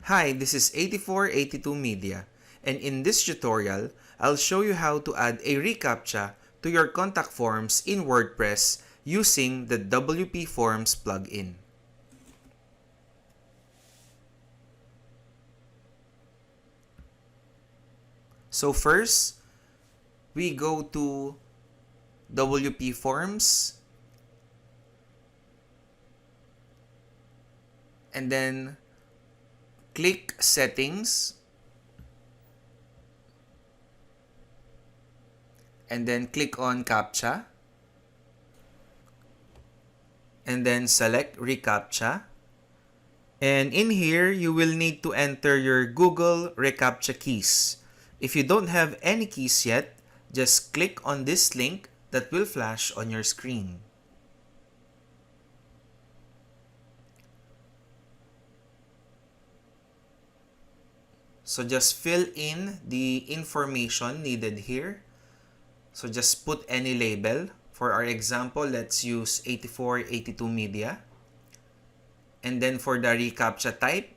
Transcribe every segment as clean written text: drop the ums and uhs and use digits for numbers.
Hi, this is 8482 Media, and in this tutorial, I'll show you how to add a reCAPTCHA to your contact forms in WordPress using the WPforms plugin. So first, we go to WPforms, and then click Settings, and then click on CAPTCHA, and then select reCAPTCHA. And in here, you will need to enter your Google ReCAPTCHA keys. If you don't have any keys yet, just click on this link that will flash on your screen. So just fill in the information needed here. So just put any label. For our example, let's use 8482 Media. And then for the reCAPTCHA type,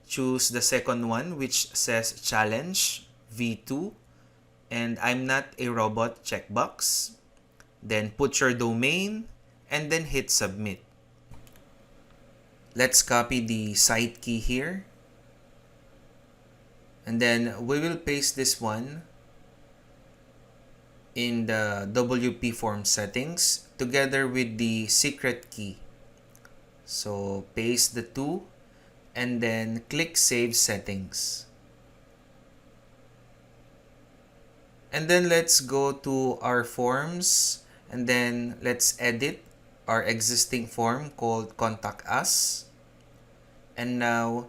choose the second one which says Challenge V2 and I'm not a robot checkbox. Then put your domain and then hit Submit. Let's copy the site key here. And then we will paste this one in the WPform settings together with the secret key. So paste the two and then click Save Settings. And then let's go to our forms and then let's edit our existing form called Contact Us. And now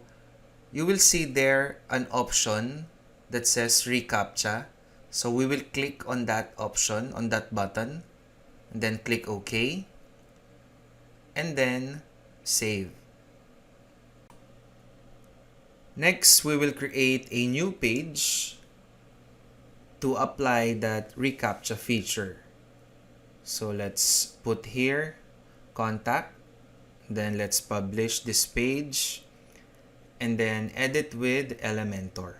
you will see there an option that says reCAPTCHA. So we will click on that option, on that button, and then click OK, and then save. Next, we will create a new page to apply that reCAPTCHA feature. So let's put here contact, then let's publish this page, and then edit with Elementor.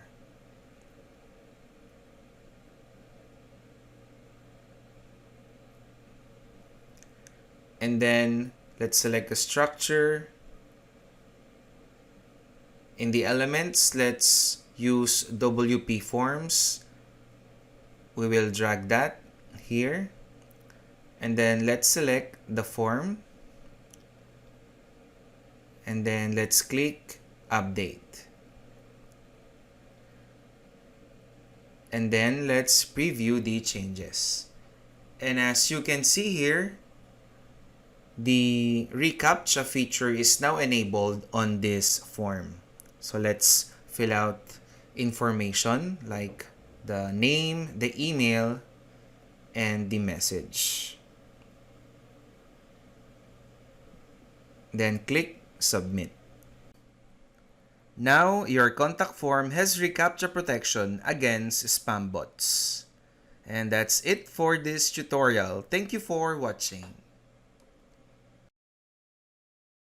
And then let's select a structure. In the elements, let's use WPforms. We will drag that here. And then let's select the form. And then let's click Update. And then let's preview the changes. And as you can see here, the reCAPTCHA feature is now enabled on this form. So let's fill out information like the name, the email, and the message. Then click Submit. Now, your contact form has reCAPTCHA protection against spam bots. And that's it for this tutorial. Thank you for watching.